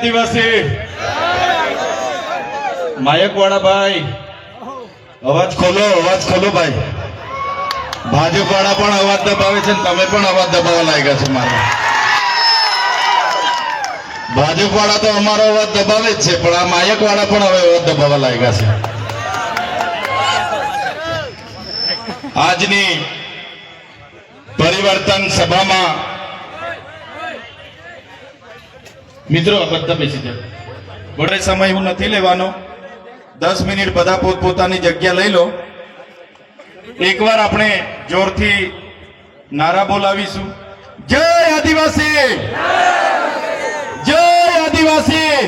આદિવાસી માયકવાડા ભાઈ અવાજ ખોલો ભાઈ. ભાજપ વાળા પણ અવાજ દબાવે છે, તમે પણ અવાજ દબાવવા લાગ્યા છો. મારા ભાજપ વાળા તો અમારો અવાજ દબાવે જ છે, પણ આ માયક વાળા પણ હવે અવાજ દબાવવા લાગ્યા છે. આજની પરિવર્તન સભામાં મિત્રો બધા બેસી જાઓ. બડે સમય હું નથી લેવાનો. 10 મિનિટ બધા પોતપોતાની જગ્યા લઈ લો. એકવાર આપણે જોરથી નારા બોલાવીશું. જય આદિવાસી, જય આદિવાસી,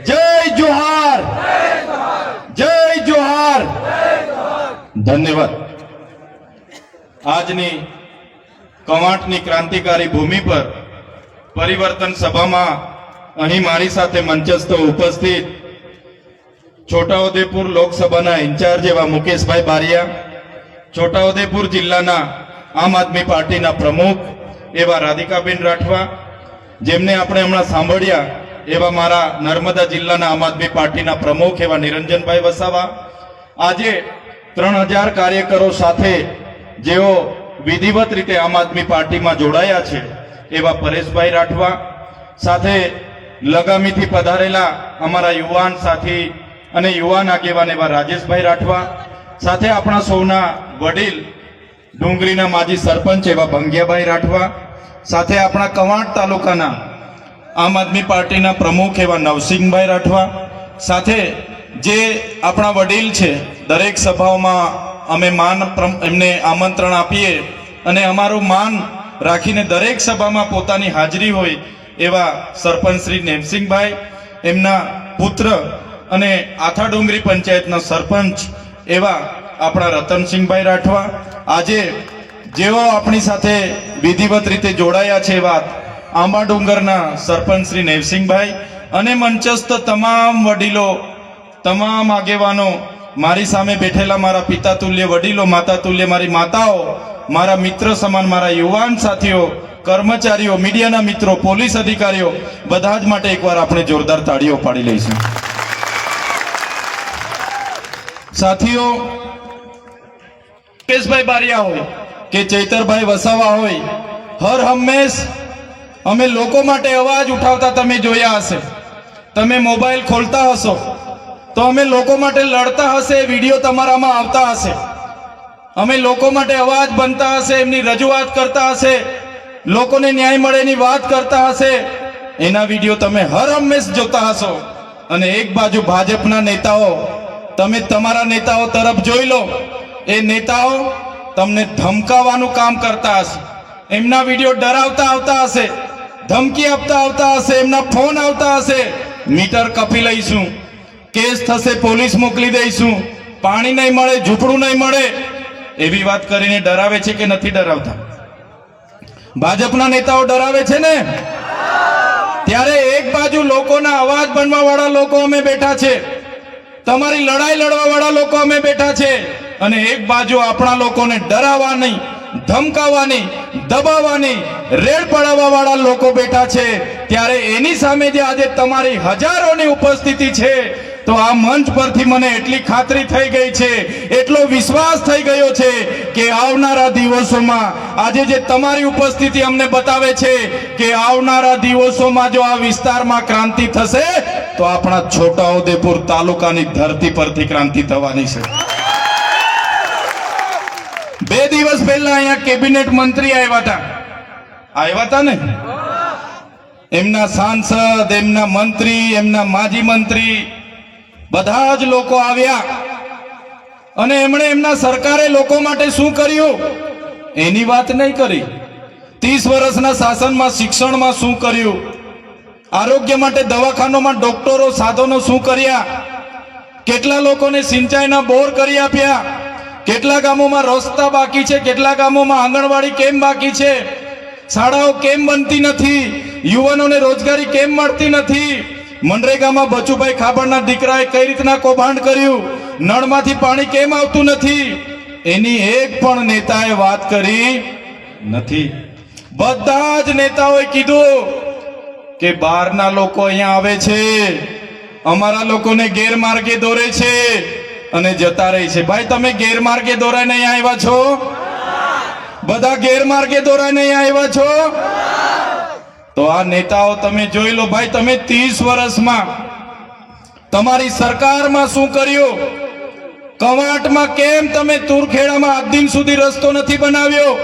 જય જોહાર, જય જોહાર. ધન્યવાદ. આજની કવાંટની ક્રાંતિકારી ભૂમિ પર પરિવર્તન સભામાં અહીં મારી સાથે મંચસ્થ ઉપસ્થિત છોટાઉદેપુર લોકસભાના ઇન્ચાર્જ એવા મુકેશભાઈ બારિયા, છોટાઉદેપુર જિલ્લાના આમ આદમી પાર્ટીના પ્રમુખ એવા રાધિકાબેન રાઠવા, જેમને આપણે હમણાં સાંભળ્યા એવા મારા નર્મદા જિલ્લાના આમ આદમી પાર્ટીના પ્રમુખ એવા નિરંજનભાઈ વસાવા, આજે 3000 કાર્યકરો સાથે જેઓ વિધિવત રીતે આમ આદમી પાર્ટીમાં જોડાયા છે એવા પરેશભાઈ રાઠવા, સાથે લગામીથી પધારેલા અમારા યુવાન સાથી અને યુવાન આગેવાન એવા રાજેશભાઈ રાઠવા, સાથે આપણા સૌના વડીલ ડુંગરીના માજી સરપંચ એવા ભંગિયાભાઈ રાઠવા, સાથે આપણા કવાંટ તાલુકાના આમ આદમી પાર્ટીના પ્રમુખ એવા નવસિંહભાઈ રાઠવા, સાથે જે આપણા વડીલ છે દરેક સભાઓમાં અમે એમને આમંત્રણ આપીએ અને અમારું માન રાખીને દરેક સભામાં પોતાની હાજરી હોય એવા સરપંચ શ્રી નેમસિંહભાઈ, એમના પુત્ર અને આથા ડુંગરી પંચાયતના સરપંચ એવા આપણા રતનસિંહભાઈ રાઠવા, આજે જેઓ આપણી સાથે વિધિવત રીતે જોડાયા છે એવા આંબા ડુંગરના સરપંચ શ્રી નેવસિંહભાઈ અને મંચસ્થ તમામ વડીલો, તમામ આગેવાનો, મારી સામે બેઠેલા મારા પિતા તુલ્ય વડીલો, માતા તુલ્ય મારી માતાઓ, મારા મિત્ર સમાન મારા યુવાન સાથીઓ, કર્મચારીઓ, મીડિયાના મિત્રો, પોલીસ અધિકારીઓ, બધા જ માટે એકવાર આપણે જોરદાર તાળીઓ પાડી લઈશું. સાથીઓ, મુકેશભાઈ બારિયા હોય કે ચૈતરભાઈ વસાવા હોય, હર હંમેશ અમે લોકો માટે અવાજ ઉઠાવતા તમે જોયા હશે. તમે મોબાઈલ ખોલતા હશો તો અમે લોકો માટે લડતા હશે, વિડીયો તમારામાં આવતા હશે. અમે લોકો માટે અવાજ બનતા હશે, એમની રજૂઆત કરતા હશે, લોકોને ન્યાય મળેની વાત કરતા હશે. એના વિડીયો તમે હર હંમેશ જોતા હશો. અને એક બાજુ ભાજપના નેતાઓ, તમે તમારા નેતાઓ તરફ જોઈ લો, એ નેતાઓ તમને ધમકાવવાનું કામ કરતા હશે. એમના વિડીયો ડરાવતા આવતા હશે, ધમકી આપતા આવતા હશે, એમના ફોન આવતા હશે, મીટર કપી લઈશું, કેસ થશે, પોલીસ મોકલી દઈશું, પાણી નહીં મળે, ઝૂંપડું નહીં મળે, એવી વાત કરીને ડરાવે છે કે નથી ડરાવતા? ભાજપના નેતાઓ ડરાવે છે ને? ત્યારે એક બાજુ લોકોના અવાજ બનવા વાળા લોકો અમે બેઠા છે, તમારી લડાઈ લડવા વાળા લોકો અમે બેઠા છે, અને એક બાજુ આપણા લોકોને ડરાવવાની, ધમકાવવાની, દબાવવાની, રેડ પડાવવા વાળા લોકો બેઠા છે. ત્યારે એની સામે જે આજે તમારી હજારોની ઉપસ્થિતિ છે, તો આ મંચ પરથી મને એટલી ખાતરી થઈ ગઈ છે, એટલો વિશ્વાસ થઈ ગયો છે કે આવનારા દિવસોમાં આજે જે તમારી ઉપસ્થિતિ અમને બતાવે છે કે આવનારા દિવસોમાં જો આ વિસ્તારમાં ક્રાંતિ થશે તો આપણા છોટાઉદેપુર તાલુકાની ધરતી પરથી ક્રાંતિ થવાની છે. 2 દિવસ પહેલા અહીંયા કેબિનેટ મંત્રી આવ્યા હતા ને, એમના સાંસદ, એમના મંત્રી, એમના માજી મંત્રી, બધા જ લોકો આવ્યા અને એમણે એમના સરકારે લોકો માટે શું કર્યું એની વાત નહીં કરી. 30 વર્ષના શાસનમાં શિક્ષણમાં શું કર્યું, આરોગ્ય માટે દવાખાનોમાં ડોક્ટરો, સાધનો શું કર્યા, કેટલા લોકોને સિંચાઈના બોર કરી આપ્યા, કેટલા ગામોમાં રસ્તા બાકી છે, કેટલા ગામોમાં આંગણવાડી કેમ બાકી છે, શાળાઓ કેમ બનતી નથી, યુવાનોને રોજગારી કેમ મળતી નથી, મનરેગામાં બચુભાઈ ખાબડના દીકરાએ કઈ રીતના કૌભાંડ કર્યું, નળમાંથી પાણી કેમ આવતું નથી, એની એક પણ નેતાએ વાત કરી નથી. બધા જ નેતાઓએ કીધું કે બહારના લોકો અહીંયા આવે છે, અમારા લોકોને ગેરમાર્ગે દોરે છે અને જતા રહે છે. ભાઈ તમે ગેરમાર્ગે દોરાઈને અહીંયા આવ્યા છો? બધા ગેરમાર્ગે દોરાઈને અહીંયા આવ્યા છો? તો આ નેતાઓ તમે જોઈ લો ભાઈ, તમે 30 વર્ષમાં તમારી સરકારમાં શું કર્યું? કવાંટમાં કેમ તમે તુરખેડામાં આજ દિન સુધી રસ્તો નથી બનાવ્યો?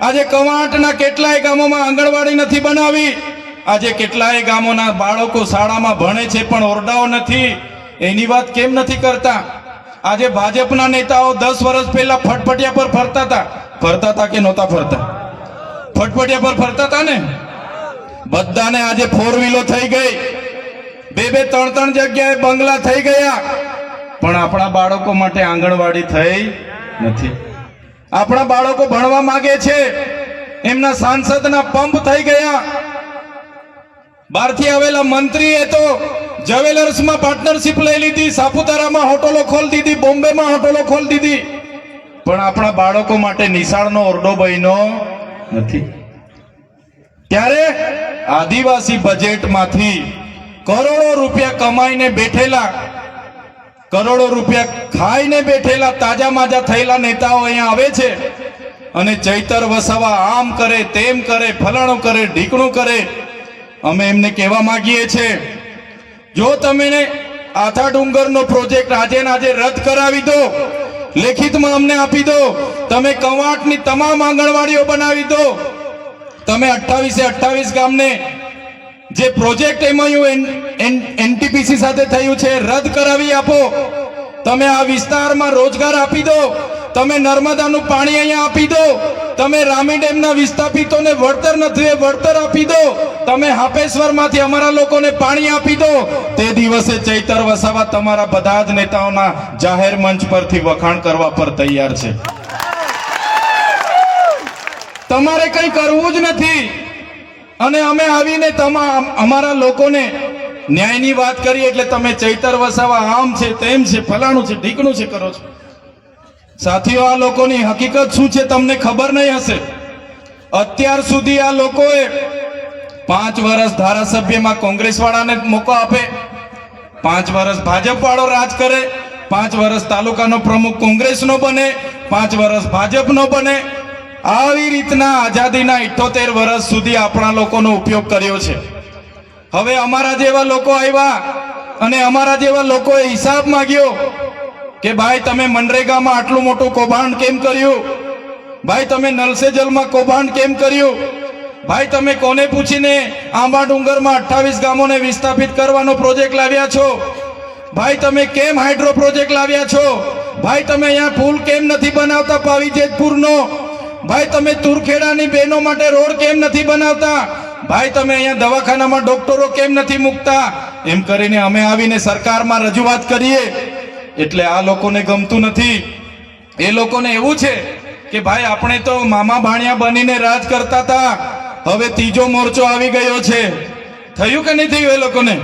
આજે કવાંટના કેટલાય ગામોમાં આંગણવાડી નથી બનાવી. આજે કેટલાય ગામોના બાળકો શાળામાં ભણે છે પણ ઓરડાઓ નથી. એની વાત કેમ નથી કરતા? આજે ભાજપના નેતાઓ 10 વર્ષ પહેલા ફટફટિયા પર ફરતા હતા કે નહોતા ફરતા? ફટફટિયા પર ફરતા હતા ને. બધાને આજે 4 વ્હીલો થઈ ગઈ, 2-3 જગ્યાએ બંગલા થઈ ગયા, પણ આપણા બાળકો માટે આંગણવાડી થઈ નથી. આપણા બાળકો ભણવા માંગે છે, એમના સાંસદના પંપ થઈ ગયા. બહારથી આવેલા મંત્રીએ તો જ્વેલર્સમાં પાર્ટનરશિપ લઈ લીધી, સાપુતારામાં હોટલો ખોલી દીધી, બોમ્બેમાં હોટલો ખોલી દીધી, પણ આપણા બાળકો માટે નિશાળનો ઓરડો બન્યો નથી. ત્યારે આદિવાસી બજેટમાંથી કરોડો રૂપિયા કમાઈને બેઠેલા, કરોડો રૂપિયા ખાઈને બેઠેલા તાજા માજા થયેલા નેતાઓ અહીંયા આવે છે અને ચૈતર વસાવા આમ કરે, તેમ કરે, ફલાણું કરે, ઢીકણું કરે. અમે એમને કહેવા માંગીએ છીએ, જો તમે આથા ડુંગરનો પ્રોજેક્ટ આજે ને આજે રદ કરાવી દો, લેખિતમાં અમને આપી દો, તમે કવાંટની તમામ આંગણવાડીઓ બનાવી દો, તમે 28 ગામને જે પ્રોજેક્ટ એમઓયુ એનટીપીસી સાથે થયું છે રદ કરાવી આપો, તમે આ વિસ્તારમાં રોજગાર આપી દો, તમે નર્મદાનું પાણી અહીંયા આપી દો, તમે રામી ડેમના વિસ્થાપિતોને વળતર નથી વળતર આપી દો, તમે હાપેશ્વરમાંથી અમારા લોકોને પાણી આપી દો. તે દિવસે ચૈતર વસાવા તમારા બધા જ નેતાઓના જાહેર મંચ પરથી વખાણ કરવા પર તૈયાર છે. તમારે કંઈ કરવું જ નથી અને અમે આવીને અમારા લોકોને ન્યાયની વાત કરી એટલે તમે ચૈતર વસાવા આમ છે, તેમ છે, ફલાણું છે, ઢીકણું છે કરો છો. સાથીઓ, આ લોકોની હકીકત શું છે તમને ખબર નહીં હશે. અત્યાર સુધી આ લોકોએ 5 વર્ષ ધારાસભ્યમાં કોંગ્રેસ વાળાને મોકો આપે, 5 વર્ષ ભાજપ વાળો રાજ કરે, 5 વર્ષ તાલુકાનો પ્રમુખ કોંગ્રેસનો બને, 5 વર્ષ ભાજપનો બને. આવી રીતના આઝાદીના 78 વર્ષ સુધી આપણા લોકોનો ઉપયોગ કર્યો છે. હવે અમારા જેવા લોકો આવ્યા અને અમારા જેવા લોકોએ હિસાબ માંગ્યો કે ભાઈ તમે મનરેગામાં આટલું મોટું કૌભાંડ કેમ કર્યું? ભાઈ તમે નલ સે જલમાં કૌભાંડ કેમ કર્યું? ભાઈ તમે કોને પૂછીને આંબા ડુંગરમાં 28 ગામોને વિસ્થાપિત કરવાનો પ્રોજેક્ટ લાવ્યા છો? ભાઈ તમે કેમ હાઇડ્રો પ્રોજેક્ટ લાવ્યા છો? ભાઈ તમે અહીંયા પુલ કેમ નથી બનાવતા પાવી જેતપુરનો? ભાઈ તમે તુરખેડાની બહેનો માટે રોડ કેમ નથી બનાવતા? ભાઈ તમે અહીંયા દવાખાનામાં ડોક્ટરો કેમ નથી મૂકતા? એમ કરીને અમે આવીને સરકારમાં રજૂઆત કરીએ એટલે આ લોકોને ગમતું નથી. એ લોકોને એવું છે કે ભાઈ આપણે તો મામા ભાણિયા બનીને રાજ કરતા હતા, હવે ત્રીજો મોરચો આવી ગયો છે. થયું કે નહીં થયું? એ લોકોને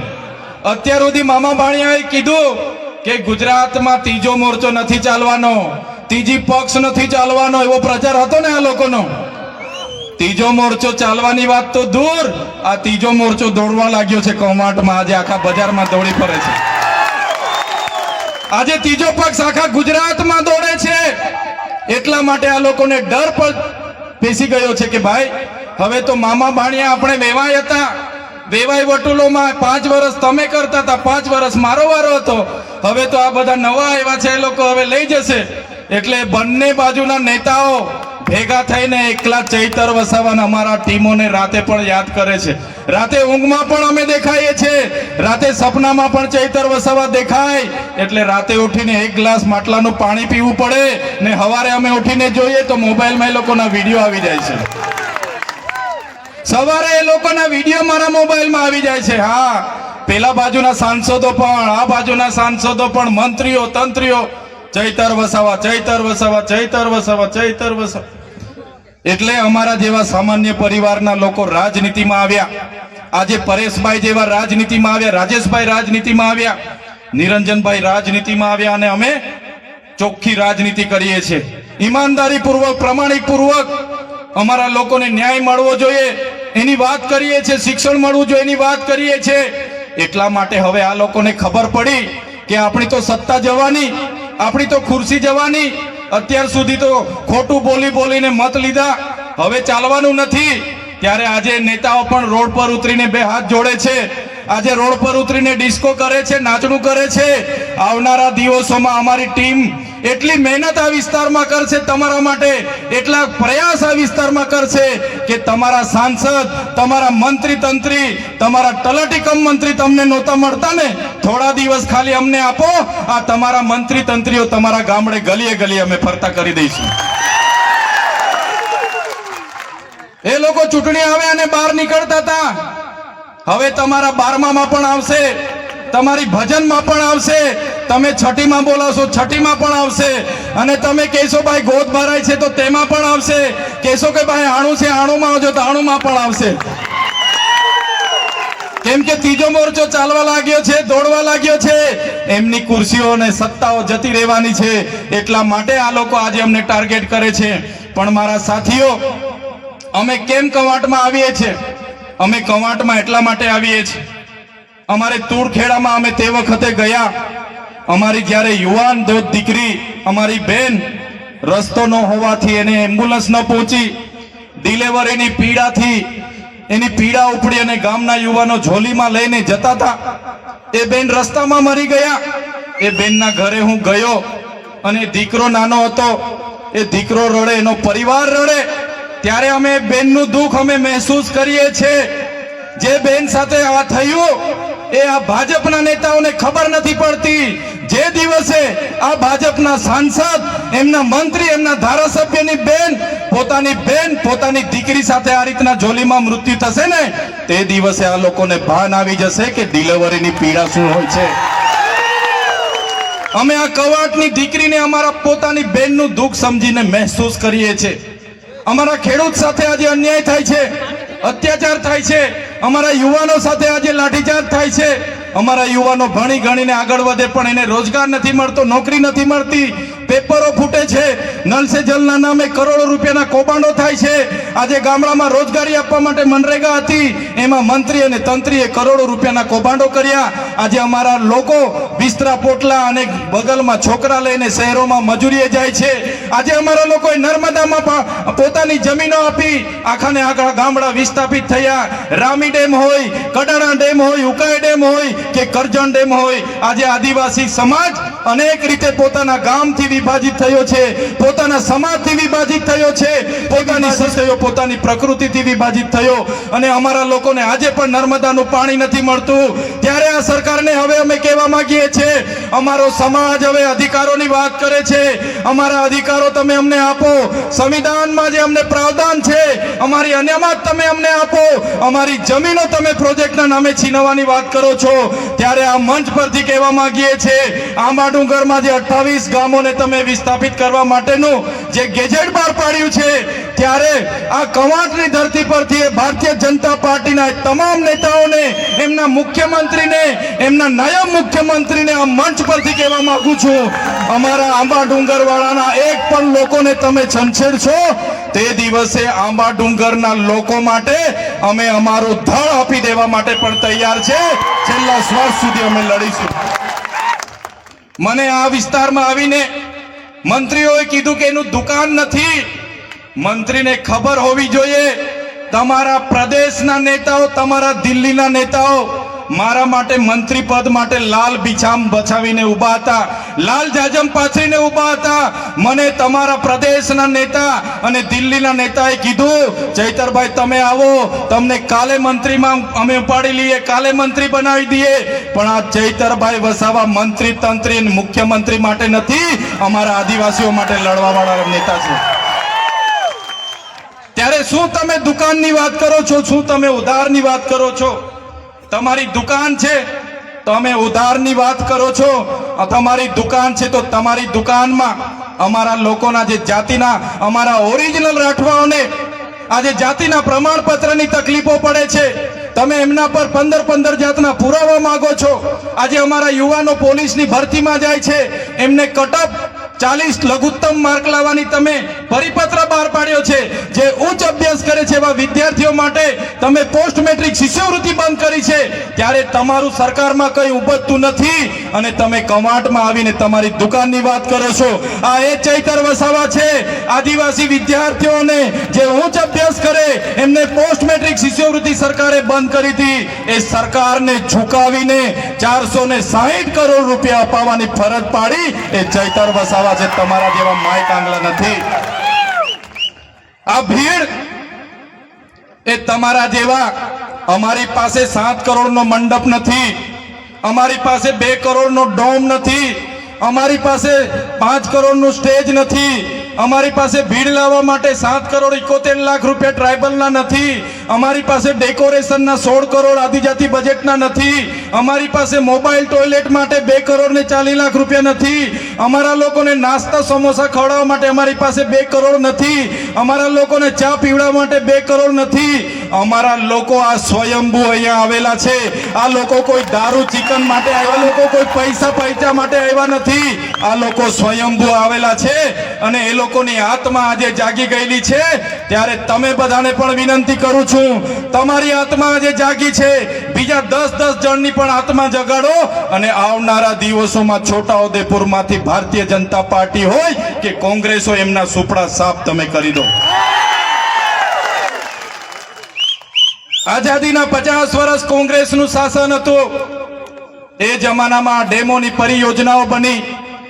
અત્યાર સુધી મામા ભાણિયાએ કીધું કે ગુજરાતમાં ત્રીજો મોરચો નથી ચાલવાનો, ત્રીજી પક્ષ નથી ચાલવાનો, એવો પ્રચાર હતો ને આ લોકોનો. ત્રીજો મોરચો ચાલવાની વાત તો દૂર, આ ત્રીજો મોરચો દોડવા લાગ્યો છે કવાંટમાં. આજે આખા બજારમાં દોડી ફરે છે. આજે ત્રીજો પક્ષ આખા ગુજરાતમાં દોડે છે. એટલા માટે આ લોકોને ડર પણ બેસી ગયો છે કે ભાઈ હવે તો મામા ભાણિયા આપણે વેવાય હતા, વેવાય વટુલોમાં 5 વર્ષ તમે કરતા હતા, 5 વર્ષ મારો વારો હતો. હવે તો આ બધા નવા આવ્યા છે, એ લોકો હવે લઈ જશે. એટલે બંને બાજુના નેતાઓ ભેગા થઈને એકલા ચૈતર વસાવાના અમારા ટીમોને રાતે પણ યાદ કરે છે. રાતે ઊંઘમાં પણ અમે દેખાઈએ છીએ, રાતે સપનામાં પણ ચૈતર વસાવા દેખાય. એટલે રાતે ઉઠીને 1 ગ્લાસ માટલાનું પાણી પીવું પડે ને સવારે અમે ઉઠીને જોઈએ તો મોબાઈલમાં એ લોકોના વિડીયો આવી જાય છે. સવારે એ લોકોના વિડીયો મારા મોબાઈલમાં આવી જાય છે. હા, પેલા બાજુના સાંસદો પણ, આ બાજુના સાંસદો પણ, મંત્રીઓ, તંત્રીઓ, ચૈતર વસાવા, ચૈતર વસાવા, ચૈતર વસાવા, ચૈતર વસાવા. એટલે અમારા જેવા સામાન્ય પરિવારના લોકો રાજનીતિમાં આવ્યા. આજે પરેશભાઈ જેવા રાજનીતિમાં આવ્યા, રાજેશભાઈ રાજનીતિમાં આવ્યા, નિરંજનભાઈ રાજનીતિમાં આવ્યા અને અમે ચોખ્ખી રાજનીતિ કરીએ છીએ. ઈમાનદારી પૂર્વક, પ્રામાણિક પૂર્વક અમારા લોકોને ન્યાય મળવો જોઈએ. એની વાત કરીએ છીએ, શિક્ષણ મળવું જોઈએ એની વાત કરીએ છીએ. એટલા માટે હવે આ લોકોને ખબર પડી કે આપણી તો સત્તા જવાની, આપણી તો ખુરશી જવાની. અત્યાર સુધી તો ખોટું બોલી બોલીને મત લીધા, હવે ચાલવાનું નથી. ત્યારે આજે નેતાઓ પણ રોડ પર ઉતરીને બે હાથ જોડે છે, આજે રોડ પર ઉતરીને ડિસ્કો કરે છે, નાચણું કરે છે. આવનારા દિવસોમાં અમારી ટીમ એટલી મહેનત આ વિસ્તારમાં કરશે તમારા માટે, એટલા પ્રયાસ આ વિસ્તારમાં કરશે કે તમારા સાંસદ, તમારા મંત્રી તંત્રી, તમારા તલાટી કમ મંત્રી તમને નહોતા મળતા ને, થોડા દિવસ ખાલી અમને આપો, આ તમારા મંત્રી તંત્રીઓ તમારા ગામડે ગલીએ ગલીએ અમે ફરતા કરી દઈશું. એ લોકો ચૂંટણી આવે અને બહાર નીકળતા હતા, હવે તમારા 12માં પણ આવશે, તમારી ભજનમાં પણ આવશે, તમે છઠ્ઠીમાં બોલાવશો છઠ્ઠીમાં પણ આવશે, અને તમે કહેશો ભાઈ ગોદ ભરાય છે તો તેમાં પણ આવશે, કહેશો કે ભાઈ આણું છે આણુંમાં આવજો તો આણુંમાં પણ આવશે. કેમ કે ત્રીજો મોરચો ચાલવા લાગ્યો છે, દોડવા લાગ્યો છે. એમની ખુરશીઓ અને સત્તાઓ જતી રહેવાની છે, એટલા માટે આ લોકો આજે અમને ટાર્ગેટ કરે છે. પણ મારા સાથીઓ, અમે કેમ કવાંટમાં આવીએ છીએ? અમે કવાંટમાં એટલા માટે આવીએ છીએ, અમારે તુરખેડામાં અમે તે વખતે ગયા, અમારી જ્યારે યુવાન દોત દીકરી, અમારી બેન રસ્તો ન હોવાથી એને એમ્બ્યુલન્સ ન પહોંચી, ડિલિવરીની પીડાથી એની પીડા ઉપડી અને ગામના યુવાનો ઝોલીમાં લઈને જતા હતા. એ બેન રસ્તામાં મરી ગયા. એ બેનના ઘરે હું ગયો અને દીકરો નાનો હતો, એ દીકરો રડે, એનો પરિવાર રડે, ત્યારે અમે બેનનું દુઃખ અમે મહેસૂસ કરીએ છીએ. જે બેન સાથે આ થયું એ આ ભાજપના નેતાઓને ખબર નથી પડતી. જે દિવસે આ ભાજપના સાંસદ, એમના મંત્રી, એમના ધારાસભ્યની બેન, પોતાની દીકરી સાથે આ રીતના જોલીમાં મૃત્યુ થશે ને, તે દિવસે આ લોકોને ભાન આવી જશે કે ડિલિવરીની પીડા શું હોય છે. અમે આ કવાંટની દીકરીને અમારા પોતાની બેનનું દુઃખ સમજીને મહેસૂસ કરીએ છીએ. અમારા ખેડૂત સાથે આજે અન્યાય થાય છે, અત્યાચાર થાય છે, અમારા યુવાનો સાથે આજે લાઠીચાર્જ થાય છે. અમારા યુવાનો ભણી ગણીને આગળ વધે પણ એને રોજગાર નથી મળતો, નોકરી નથી મળતી, પેપરો ફૂટે છે, નલ સે જલના નામે કરોડો રૂપિયાના કૌભાંડો થાય છે. આજે ગામડામાં રોજગારી આપવા માટે મનરેગા હતી, એમાં મંત્રી અને તંત્રીએ કરોડો રૂપિયાના કૌભાંડો કર્યા. આજે અમારા લોકો બિસ્તરા પોટલા અને બગલમાં છોકરા લઈને શહેરોમાં મજૂરીએ જાય છે. આજે અમારા લોકોએ નર્મદામાં પોતાની જમીનો આપી આખાને આખા ગામડા વિસ્થાપિત થયા. રામી ડેમ હોય, કડાણા ડેમ હોય, ઉકાઈ ડેમ હોય કે કરજણ ડેમ હોય, આજે આદિવાસી સમાજ અનેક રીતે પોતાના ગામથી વિભાજિત થયો છે, પોતાના સમાજથી વિભાજિત થયો છે, પોતાની સંસ્કૃતિઓ, પોતાની પ્રકૃતિથી વિભાજિત થયો. અને અમારા લોકોને આજે પણ નર્મદાનું પાણી નથી મળતું. ત્યારે આ સરકારને હવે અમે કહેવા માંગીએ છીએ, અમારો સમાજ હવે અધિકારોની વાત કરે છે. અમારા અધિકારો તમે અમને આપો, સંવિધાનમાં જે અમને પ્રાવધાન છે અમારી અનામત તમે અમને આપો. અમારી જમીનો તમે પ્રોજેક્ટના નામે છીનવવાની વાત કરો છો. ત્યારે આ મંચ પરથી કહેવા માંગીએ છીએ, આંબા ડુંગરમાં જે 28 ગામોને તમે વિસ્થાપિત કરવા માટેનું જે ગેજેટ બહાર પાડ્યું છે, ત્યારે આ કવાંટની ધરતી પરથી ભારતીય જનતા પાર્ટીના તમામ નેતાઓને, એમના મુખ્યમંત્રીને, એમના નાયબ મુખ્યમંત્રીને આ મંચ પરથી કહેવા માંગુ છું, અમારા આંબા ડુંગરવાળાના એક પણ લોકોને તમે છંછેડશો, તે દિવસે આંબા ડુંગરના લોકો માટે અમે અમારું ધડ આપી દેવા માટે પણ તૈયાર છે. છેલ્લા શ્વાસ સુધી અમે લડીશું. મને આ વિસ્તારમાં આવીને મંત્રીઓએ કીધું કે એનું દુકાન નથી. મંત્રીને ખબર હોવી જોઈએ, તમારા પ્રદેશના નેતાઓ, તમારા દિલ્હીના નેતાઓ મારા માટે મંત્રી પદ માટે લાલ બિછામ બછાવીને ઊભા હતા, લાલ જાજમ પાથરીને ઊભા હતા. મને તમારા પ્રદેશના નેતા અને દિલ્હીના નેતાએ કીધું, ચૈતરભાઈ તમે આવો, તમને કાલે મંત્રીમાં અમે ઉપાડી લઈએ, કાલે મંત્રી બનાવી દઈએ. પણ આ ચૈતરભાઈ વસાવા મંત્રી તંત્રી મુખ્યમંત્રી માટે નથી, અમારા આદિવાસીઓ માટે લડવા વાળા નેતા છે. ત્યારે શું તમે દુકાનની વાત કરો છો? શું તમે ઉધારની વાત કરો છો? તમારી દુકાન છે, તમે ઉધારની વાત કરો છો. તમારી દુકાન છે તો તમારી દુકાનમાં અમારા લોકોના જે જાતિના, અમારા ઓરિજિનલ રાઠવાઓને આજે જાતિના પ્રમાણપત્રની તકલીફો પડે છે. તમે એમના પર 15 જાતના પુરાવા માંગો છો. આજે અમારા યુવાનો પોલીસની ભરતીમાં જાય છે, એમને કટઅપ 40 લઘુત્તમ માર્ક લાવવાની તમે પરિપત્ર બહાર પાડ્યો છે. જે ઉચ્ચ અભ્યાસ કરે છે એવા વિદ્યાર્થીઓ માટે તમે પોસ્ટ મેટ્રિક શિષ્યવૃત્તિ બંધ કરી છે. ત્યારે તમારું સરકારમાં કંઈ ઉપજતું નથી અને તમે કવાંટમાં આવીને તમારી દુકાનની વાત કરો છો. આ એ ચૈતર વસાવા છે. આદિવાસી વિદ્યાર્થીઓને જે ઉચ્ચ અભ્યાસ કરે એમને પોસ્ટ મેટ્રિક શિષ્યવૃત્તિ સરકારે બંધ કરી હતી. એ સરકારને ઝુકાવીને 460 કરોડ રૂપિયા અપાવવાની ફરજ પાડી એ ચૈતર વસાવા છે. તમારા જેવા માય કાંગલા નથી. આ ભીડ એ તમારા જેવા. અમારી પાસે 7 કરોડનો મંડપ નથી, અમારી પાસે 2 કરોડનો ડોમ નથી, અમારી પાસે 5 કરોડનું સ્ટેજ નથી, અમારી પાસે ભીડ લાવવા માટે 7 કરોડ 71 લાખ રૂપિયા ટ્રાઇબલના નથી, અમારી પાસે ડેકોરેશનના 16 કરોડ આદિજાતિ બજેટના નથી, અમારી પાસે મોબાઈલ ટોયલેટ માટે 2 કરોડ ને 40 લાખ રૂપિયા નથી, અમારા લોકોને નાસ્તા સમોસા ખવડાવવા માટે અમારી પાસે 2 કરોડ નથી, અમારા લોકોને ચા પીવડાવવા માટે 2 કરોડ નથી. અમારા લોકો આ સ્વયંભૂ અહીંયા આવેલા છે. આ લોકો કોઈ દારૂ ચિકન માટે આવ્યા, લોકો કોઈ પૈસા માટે આવ્યા નથી. આ લોકો સ્વયંભૂ આવેલા છે અને એ લોકોની આત્મા આજે જાગી ગયેલી છે. ત્યારે તમે બધાને પણ વિનંતી કરું છું, તમારી આત્મા આજે જાગી છે, બીજા 10 જણની પણ આત્મા જગાડો અને આવનારા દિવસોમાં છોટાઉદેપુરમાંથી ભારતીય જનતા પાર્ટી હોય કે કોંગ્રેસ હોય એમના સુપડા સાફ તમે કરી દો. આઝાદીના 50 વર્ષ કોંગ્રેસનું શાસન હતું. એ જમાનામાં ડેમોની પરિયોજનાઓ બની,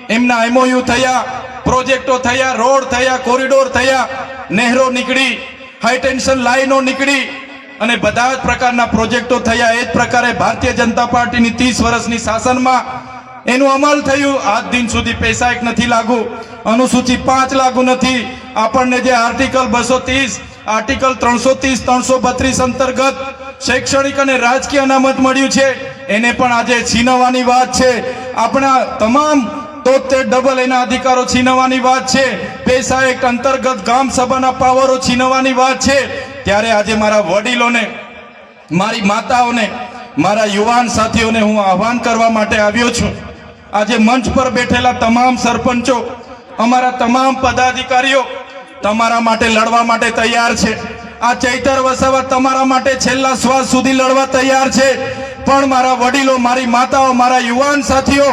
એમના એમઓયુ થયા, પ્રોજેક્ટો થયા, રોડ થયા, કોરિડોર થયા, નહેરો નીકળી, હાઈ ટેન્શન લાઈનો નીકળી અને બધા જ પ્રકારના પ્રોજેક્ટો થયા. એ જ પ્રકારે ભારતીય જનતા પાર્ટીની 30 વર્ષની શાસનમાં એનું અમલ થયું. આજ દિન સુધી પૈસા એક નથી લાગુ, અનુસૂચિ 5 લાગુ નથી. આપણને જે આર્ટિકલ 230, આર્ટિકલ 330, 332 અંતર્ગત શૈક્ષણિક અને રાજકીય અનામત મળ્યું છે એને પણ આજે છીનવવાની વાત છે. આપણા તમામ 73 ડબલ એના અધિકારો છીનવવાની વાત છે. પૈસા એક્ટ અંતર્ગત ગામ સભાના પાવરો છીનવવાની વાત છે. ત્યારે આજે મારા વડીલોને, મારી માતાઓને, મારા યુવાન સાથીઓને હું આહ્વાન કરવા માટે આવ્યો છું. આજે મંચ પર બેઠેલા તમામ સરપંચો, અમારા તમામ પદાધિકારીઓ તમારા માટે લડવા માટે તૈયાર છે. આ ચૈતર વસાવા તમારા માટે છેલ્લા શ્વાસ સુધી લડવા તૈયાર છે. પણ મારા વડીલો, મારી માતાઓ, મારા યુવાન સાથીઓ,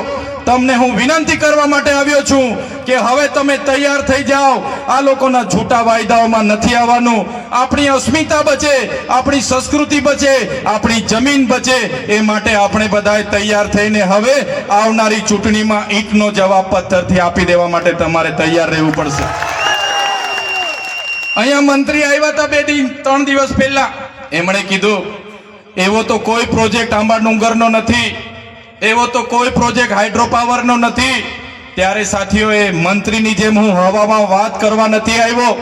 તમને હું વિનંતી કરવા માટે આવ્યો છું કે હવે તમે તૈયાર થઈ જાઓ. આ લોકોના છૂટા વાયદાઓમાં નથી આવવાનું. આપણી અસ્મિતા બચે, આપણી સંસ્કૃતિ બચે, આપણી જમીન બચે, એ માટે આપણે બધાએ તૈયાર થઈને હવે આવનારી ચૂંટણીમાં ઈંટનો જવાબ પથ્થરથી આપી દેવા માટે તમારે તૈયાર રહેવું પડશે. અહીંયા મંત્રી આવ્યા હતા 2-3 દિવસ પહેલા. એમણે કીધું એવો તો કોઈ પ્રોજેક્ટ આંબા ડુંગરનો નથી, એવો તો કોઈ પ્રોજેક્ટ હાઇડ્રો પાવરનો નથી. ત્યારે સાથીઓ, એ મંત્રીની જેમ હું હવામાં વાત કરવા નથી આવ્યો.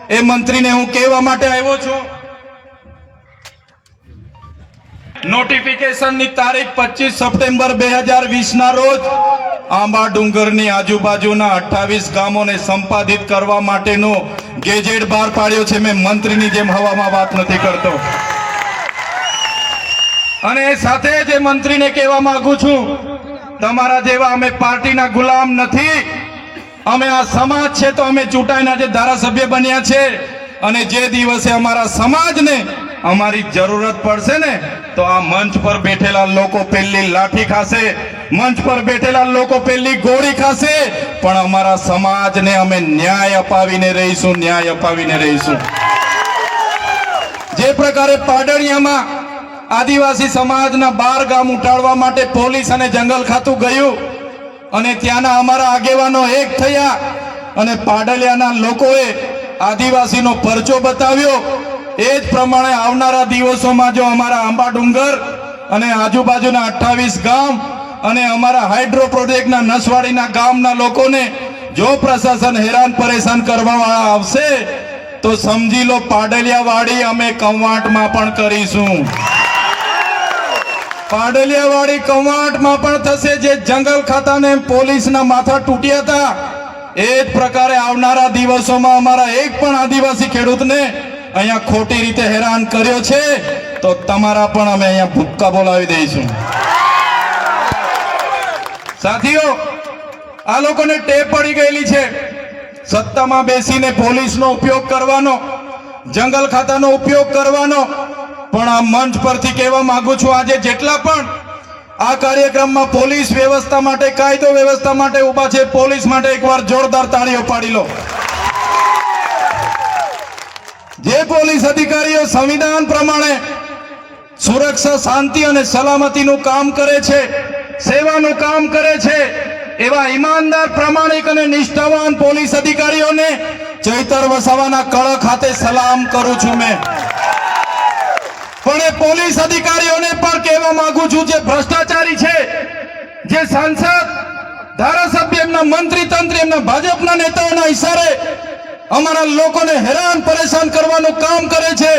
એ મંત્રીને હું કહેવા માટે આવ્યો છું, નોટિફિકેશનની તારીખ 25 સપ્ટેમ્બર 2020 ના રોજ આંબા ડુંગરની આજુબાજુના 28 ગામોને સંપાદિત કરવા માટેનો ગેજેટ બહાર પાડ્યો છે. મેં મંત્રીની જેમ હવામાં વાત નથી કરતો. અને સાથે જે મંત્રીને કહેવા માંગુ છું, તમારા જેવા અમે પાર્ટીના ગુલામ નથી. અમે આ સમાજ છે તો અમે ચૂંટાઈને આજે ધારાસભ્ય બન્યા છે. અને જે દિવસે અમારા સમાજને અમારી જરૂરત પડશે ને, તો આ મંચ પર બેઠેલા લોકો પહેલી લાઠી ખાશે, મંચ પર બેઠેલા લોકો પહેલી ગોળી ખાશે. પણ અમારા સમાજને અમે ન્યાય અપાવીને રહીશું, ન્યાય અપાવીને રહીશું. જે પ્રકારે પાડળિયામાં આદિવાસી સમાજના 12 ગામ ઉઠાડવા માટે પોલીસ અને જંગલ ખાતું ગયું અને ત્યાંના અમારા આગેવાનો એક થયા અને પાડલિયાના લોકોએ આદિવાસીનો પરચો બતાવ્યો. એ જ પ્રમાણે આવનારા દિવસોમાં જો અમારા આંબા ડુંગર અને આજુબાજુના 28 ગામ અને અમારા હાઇડ્રો પ્રોજેક્ટના નસવાડીના ગામના લોકોને જો પ્રશાસન હેરાન પરેશાન કરવા આવશે તો સમજી લો પાડલિયાવાડી અમે કવાંટમાં પણ કરીશું. પાડલિયાવાડી કવાંટમાં પણ થશે. જે જંગલ ખાતાને પોલીસના માથા તૂટ્યા હતા, એ જ પ્રકારે આવનારા દિવસોમાં અમારા એક પણ આદિવાસી ખેડૂતને અહીંયા ખોટી રીતે હેરાન કર્યો છે તો તમારા પણ અમે અહીંયા ભૂક્કા બોલાવી દઈશું. સાથીઓ, આ લોકોને ટેવ પડી ગયેલી છે સત્તામાં બેસીને પોલીસનો ઉપયોગ કરવાનો, જંગલ ખાતાનો ઉપયોગ કરવાનો. પણ આ મંચ પરથી કહેવા માંગુ છું, આજે જેટલા પણ આ કાર્યક્રમમાં પોલીસ વ્યવસ્થા માટે, કાયદો વ્યવસ્થા માટે ઊભા છે, પોલીસ માટે એકવાર જોરદાર તાળીઓ પાડી લો. જે પોલીસ અધિકારીઓ સંવિધાન પ્રમાણે સુરક્ષા, શાંતિ અને સલામતીનું કામ કરે છે, સેવાનું કામ કરે છે, એવા ઈમાનદાર, પ્રામાણિક અને નિષ્ઠાવાન પોલીસ અધિકારીઓને ચૈતર વસાવાના કળ ખાતે સલામ કરું છું મેં. પણ એ પોલીસ અધિકારીઓને પણ કહેવા માંગુ છું, જે ભ્રષ્ટાચારી છે, જે સાંસદ, ધારાસભ્ય, એમના મંત્રી તંત્રી, એમના ભાજપના નેતાઓના ઇશારે અમારા લોકોને હેરાન પરેશાન કરવાનું કામ કરે છે,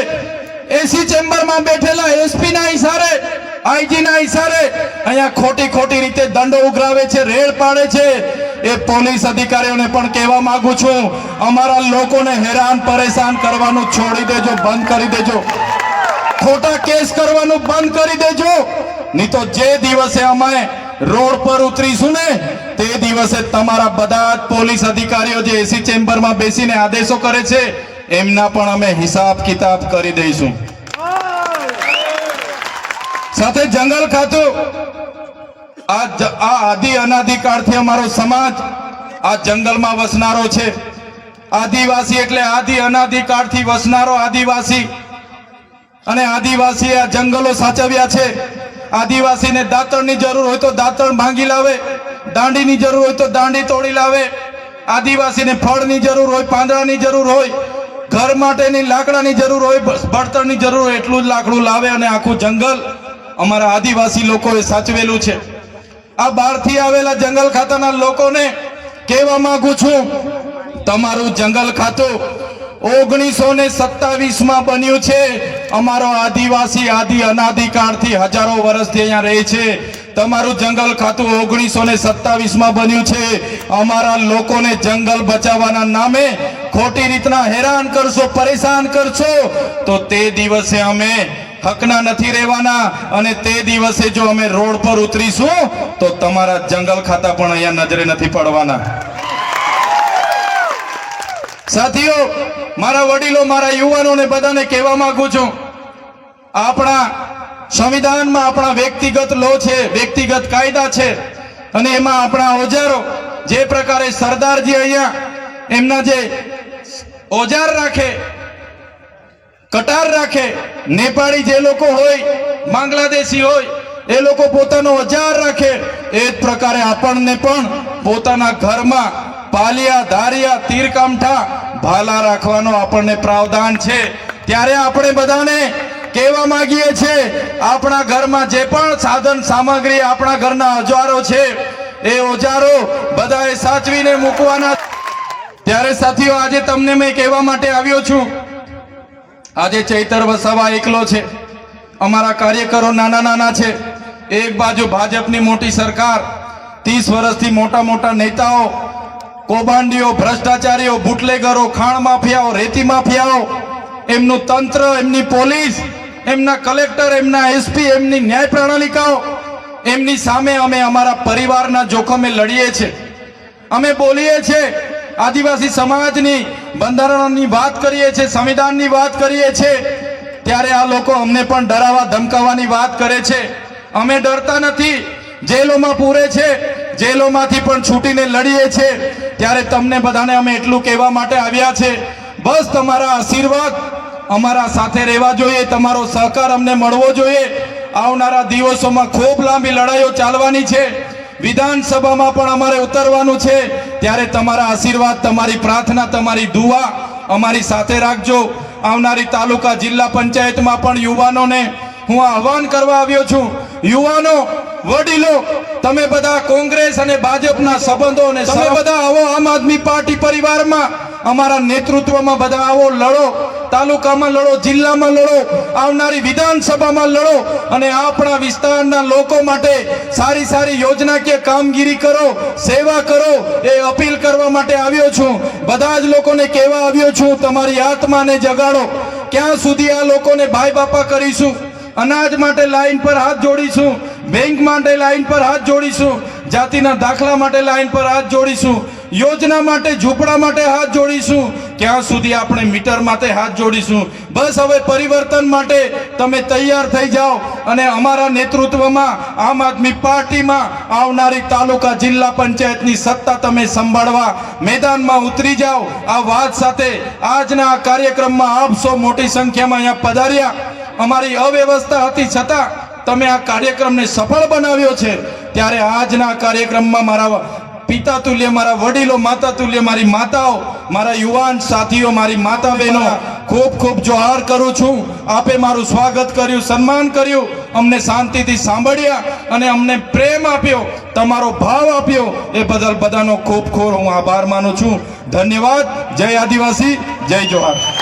એસી ચેમ્બરમાં બેઠેલા એસપી ના ઇશારે, આઈજી ના ઇશારે અહીંયા ખોટી ખોટી રીતે દંડો ઉઘરાવે છે, રેડ પાડે છે, એ પોલીસ અધિકારીઓને પણ કહેવા માંગુ છું, અમારા લોકોને હેરાન પરેશાન કરવાનું છોડી દેજો, બંધ કરી દેજો. ખોટા કેસ કરવાનું બંધ કરી દેજો. નહીં તો જે દિવસે અમે રોડ પર ઉતરીશું ને, તે દિવસે તમારા બધા જ પોલીસ અધિકારીઓ જે એસી ચેમ્બરમાં બેસીને આદેશો કરે છે, એમના પણ અમે હિસાબ કિતાબ કરી દઈશું. સાથે જંગલ ખાતું, આ આદિ અનાદિકાળથી અમારો સમાજ આ જંગલમાં વસનારો છે. આદિવાસી એટલે આદિ અનાદિકાળથી વસનારો આદિવાસી. અને આદિવાસી આ જંગલો સાચવ્યા છે. આદિવાસીને દાંતણની જરૂર હોય તો દાંતણ ભાંગી લાવે, દાંડીની જરૂર હોય તો દાંડી તોડી લાવે. આદિવાસીને ફળની જરૂર હોય, પાંદડાની જરૂર હોય, ઘર માટેની લાકડાની જરૂર હોય, ભણતરની જરૂર હોય, એટલું જ લાકડું લાવે. અને આખું જંગલ અમારા આદિવાસી લોકોએ સાચવેલું છે. આ બહારથી આવેલા જંગલ ખાતાના લોકોને કહેવા માંગુ છું, તમારું જંગલ ખાતું 1927માં બન્યું છે. અમારો આદિવાસી આદિ અનાદિકાળથી હજારો વર્ષથી અહીંયા રહે છે. તમારું જંગલ ખાતું 1927માં બન્યું છે. અમારા લોકોને જંગલ બચાવવાના નામે ખોટી રીતના હેરાન કરશો, પરેશાન કરશો, તો તે દિવસે અમે હકના નથી રહેવાના. અને તે દિવસે જો અમે રોડ પર ઉતરીશું તો તમારા જંગલ ખાતા પણ અહીંયા નજરે નથી પડવાના. સાથીઓ, મારા વડીલો, મારા યુવાનોને બધાને કહેવા માંગુ છું, આપણા સંવિધાનમાં આપણા વ્યક્તિગત લો છે, વ્યક્તિગત કાયદા છે, અને એમાં આપણા ઓજારો, જે પ્રકારે સરદારજી અહીંયા એમના જે ઓજાર રાખે, કટાર રાખે, નેપાળી જે લોકો હોય, બાંગ્લાદેશી હોય, એ લોકો પોતાનો ઓજાર રાખે, એ જ પ્રકારે આપણને પણ પોતાના ઘરમાં પાલિયા, ધારિયા, તીરકામઠા, ભાલા રાખવાનો આપણને પ્રાવધાન છે. ત્યારે આપણે બધાને કહેવા માંગીએ છીએ, આપણા ઘરમાં જે પણ સાધન સામગ્રી, આપણા ઘરના ઓજારો છે, એ ઓજારો બધાએ સાચવીને મૂકવાના. ત્યારે સાથીઓ, આજે તમને મેં કહેવા માટે આવ્યો છું, આજે ચૈતર વસાવા એકલો છે, અમારા કાર્યકરો નાના નાના છે. એક બાજુ ભાજપની મોટી સરકાર, 30 વર્ષથી મોટા મોટા નેતાઓ, કૌભાંડીઓ, ભ્રષ્ટાચારીઓ, બુટલેગરો, ખાણ માફિયાઓ, રેતી માફિયાઓ, એમનું તંત્ર, એમની પોલીસ, એમના કલેક્ટર, એમના એસપી, એમની ન્યાય પ્રણાલિકાઓ, એમની સામે અમે અમારા પરિવારના જોખમે લડીએ છીએ. અમે બોલીએ છીએ, આદિવાસી સમાજની બંધારણની વાત કરીએ છીએ, સંવિધાનની વાત કરીએ છીએ, ત્યારે આ લોકો અમને પણ ડરાવવા ધમકાવવાની વાત કરે છે. અમે ડરતા નથી, જેલોમાં પૂરે છે, જેલોમાંથી પણ છૂટીને લડીએ છીએ. ત્યારે તમને બધાને અમે એટલું કહેવા માટે આવ્યા છે, બસ તમારા આશીર્વાદ અમારા સાથે રહેવા જોઈએ, તમારો સહકાર અમને મળવો જોઈએ. આવનારા દિવસોમાં ખૂબ લાંબી લડાઈઓ ચાલવાની છે, વિધાનસભામાં પણ અમારે ઉતરવાનું છે. ત્યારે તમારા આશીર્વાદ, તમારી પ્રાર્થના, તમારી દુઆ અમારી સાથે રાખજો. આવનારી તાલુકા, જિલ્લા પંચાયતમાં પણ યુવાનોને હું આહવાન કરવા આવ્યો છું. યુવાનો, વડીલો, તમે બધા કોંગ્રેસ અને ભાજપના સંબંધો, અને તમે બધા આવો આમ આદમી પાર્ટી પરિવારમાં, અમારા નેતૃત્વમાં બધા આવો, લડો, તાલુકામાં લડો, જિલ્લામાં લડો, આવનારી વિધાનસભામાં લડો, અને આપણા વિસ્તારના લોકો માટે સારી સારી યોજનાકીય કામગીરી કરો, સેવા કરો, એ અપીલ કરવા માટે આવ્યો છું. બધા જ લોકોને કહેવા આવ્યો છું, તમારી આત્માને જગાડો. ક્યાં સુધી આ લોકોને ભાઈ બાપા કરીશું? અનાજ માટે લાઈન પર હાથ જોડીશું, બેંક માટે લાઈન પર હાથ જોડીશું, જાતિના દાખલા માટે લાઈન પર હાથ જોડીશું, યોજના માટે ઝૂંપડા માટે હાથ જોડીશું, ક્યાં સુધી આપણે મીટર માટે હાથ જોડીશું. બસ હવે પરિવર્તન માટે તમે તૈયાર થઈ જાઓ અને અમારા નેતૃત્વમાં આમ આદમી પાર્ટીમાં આવનારી તાલુકા જિલ્લા પંચાયતની સત્તા તમે સંભાળવા મેદાનમાં ઉતરી જાઓ. આ વાત સાથે આજના આ કાર્યક્રમમાં આપ સૌ મોટી સંખ્યામાં અહીંયા પધાર્યા. અમારી અવ્યવસ્થા હતી છતાં તમે આ કાર્યક્રમને સફળ બનાવ્યો છે. ત્યારે આજના કાર્યક્રમમાં મારા પિતા તુલ્ય, મારા વડીલો, માતા તુલ્ય, મારી માતાઓ, મારા યુવાન સાથીઓ, મારી માતા બહેનો, ખૂબ ખૂબ જોહાર કરું છું. આપે મારું સ્વાગત કર્યું, સન્માન કર્યું, અમને શાંતિથી સાંભળ્યા અને અમને પ્રેમ આપ્યો, તમારો ભાવ આપ્યો, એ બદલ બધાનો ખૂબ ખૂબ હું આભાર માનું છું. ધન્યવાદ. જય આદિવાસી, જય જોહાર.